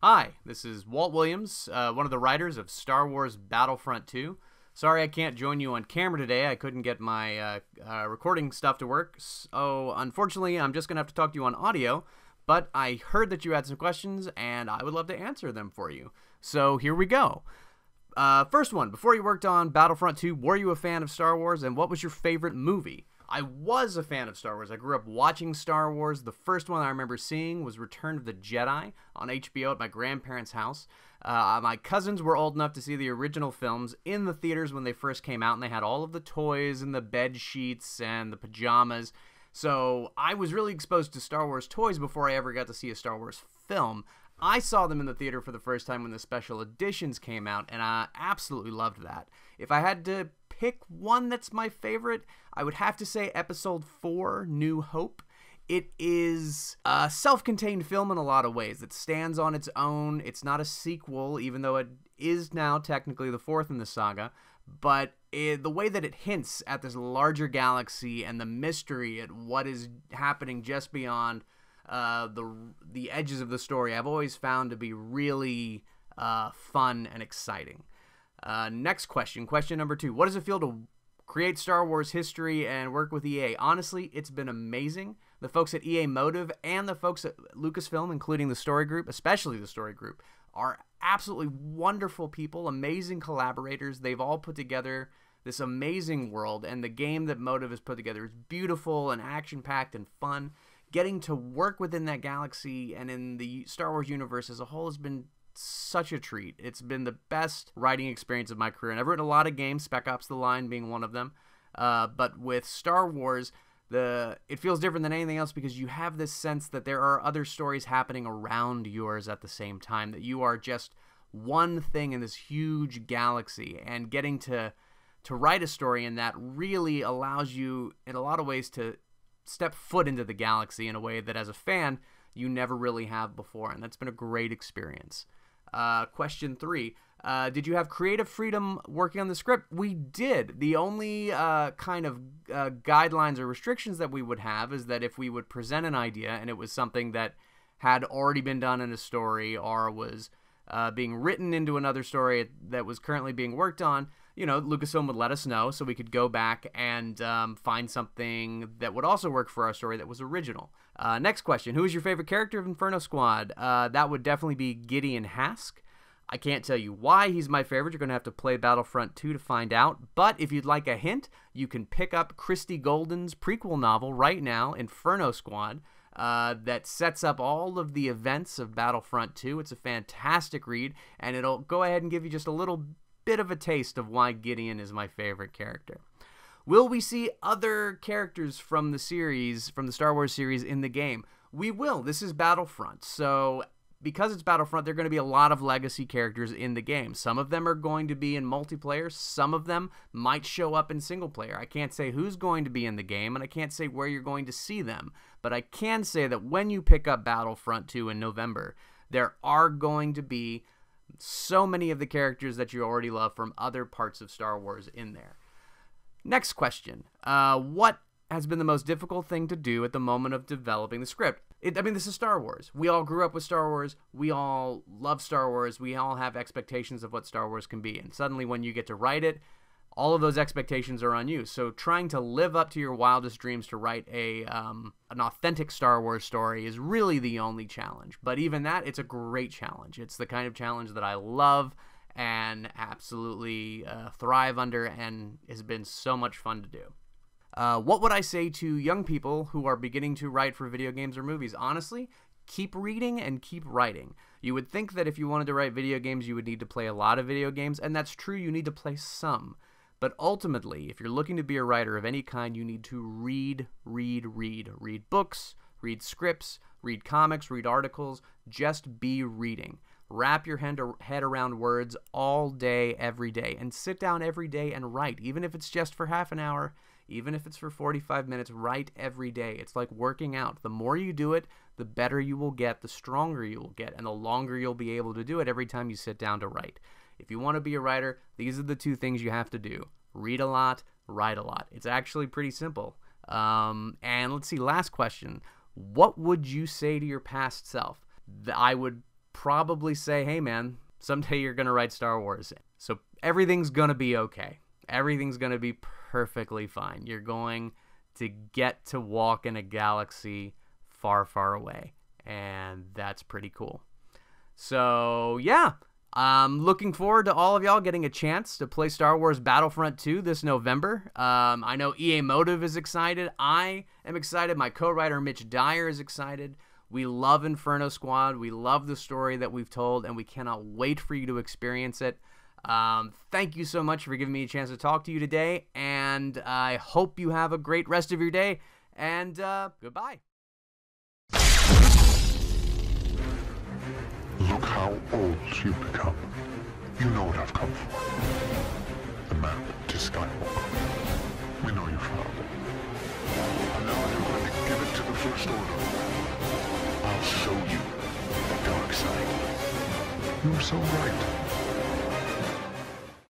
Hi, this is Walt Williams, one of the writers of Star Wars Battlefront 2. Sorry I can't join you on camera today. I couldn't get my recording stuff to work, so unfortunately I'm just going to have to talk to you on audio, but I heard that you had some questions and I would love to answer them for you. So here we go. First one, before you worked on Battlefront 2, were you a fan of Star Wars, and what was your favorite movie? I was a fan of Star Wars. I grew up watching Star Wars. The first one I remember seeing was Return of the Jedi on HBO at my grandparents' house. My cousins were old enough to see the original films in the theaters when they first came out, and they had all of the toys and the bed sheets and the pajamas. So I was really exposed to Star Wars toys before I ever got to see a Star Wars film. I saw them in the theater for the first time when the special editions came out, and I absolutely loved that. If I had to pick one that's my favorite, I would have to say Episode 4, New Hope. It is a self-contained film in a lot of ways. It stands on its own. It's not a sequel, even though it is now technically the fourth in the saga. But the way that it hints at this larger galaxy and the mystery at what is happening just beyond the edges of the story, I've always found to be really fun and exciting. Next question, question number 2. What does it feel to create Star Wars history and work with EA? Honestly, it's been amazing. The folks at EA Motive and the folks at Lucasfilm, including the story group, especially the story group, are absolutely wonderful people, amazing collaborators. They've all put together this amazing world, and the game that Motive has put together is beautiful and action-packed and fun. Getting to work within that galaxy and in the Star Wars universe as a whole has been such a treat. It's been the best writing experience of my career, and I've written a lot of games, Spec Ops: The Line being one of them. But with Star Wars, it feels different than anything else because you have this sense that there are other stories happening around yours at the same time, that you are just one thing in this huge galaxy, and getting to write a story in that really allows you in a lot of ways to step foot into the galaxy in a way that as a fan you never really have before, and that's been a great experience. Question 3. Did you have creative freedom working on the script? We did. The only kind of guidelines or restrictions that we would have is that if we would present an idea and it was something that had already been done in a story or was being written into another story that was currently being worked on, you know, Lucasfilm would let us know so we could go back and find something that would also work for our story that was original. Next question. Who is your favorite character of Inferno Squad? That would definitely be Gideon Hask. I can't tell you why he's my favorite. You're going to have to play Battlefront 2 to find out. But if you'd like a hint, you can pick up Christie Golden's prequel novel right now, Inferno Squad, that sets up all of the events of Battlefront 2. It's a fantastic read, and it'll go ahead and give you just a little bit of a taste of why Gideon is my favorite character. Will we see other characters from the series, from the Star Wars series, in the game? We will. This is Battlefront, so because it's Battlefront, there are going to be a lot of legacy characters in the game. Some of them are going to be in multiplayer. Some of them might show up in single player. I can't say who's going to be in the game, and I can't say where you're going to see them. But I can say that when you pick up Battlefront 2 in November, there are going to be so many of the characters that you already love from other parts of Star Wars in there. Next question. What has been the most difficult thing to do at the moment of developing the script? I mean, this is Star Wars. We all grew up with Star Wars. We all love Star Wars. We all have expectations of what Star Wars can be. And suddenly when you get to write it, all of those expectations are on you. So trying to live up to your wildest dreams to write an authentic Star Wars story is really the only challenge. But even that, it's a great challenge. It's the kind of challenge that I love and absolutely thrive under, and has been so much fun to do. What would I say to young people who are beginning to write for video games or movies? Honestly, keep reading and keep writing. You would think that if you wanted to write video games, you would need to play a lot of video games, and that's true, you need to play some. But ultimately, if you're looking to be a writer of any kind, you need to read. Read books, read scripts, read comics, read articles. Just be reading. Wrap your head around words all day, every day, and sit down every day and write. Even if it's just for half an hour, even if it's for 45 minutes, write every day. It's like working out. The more you do it, the better you will get, the stronger you will get, and the longer you'll be able to do it every time you sit down to write. If you want to be a writer, these are the 2 things you have to do. Read a lot, write a lot. It's actually pretty simple. And let's see, last question. What would you say to your past self? I would probably say, hey man, someday you're going to write Star Wars. So everything's going to be okay. Everything's going to be perfectly fine. You're going to get to walk in a galaxy far, far away. And that's pretty cool. So, yeah. I'm looking forward to all of y'all getting a chance to play Star Wars Battlefront 2 this November. I know EA Motive is excited. I am excited. My co-writer Mitch Dyer is excited. We love Inferno Squad. We love the story that we've told, and we cannot wait for you to experience it. Thank you so much for giving me a chance to talk to you today, and I hope you have a great rest of your day, and goodbye. Look how old you've become. You know what I've come for. The map to Skywalker. We know you found it. And now you're going to give it to the First Order. I'll show you the dark side. You were so right.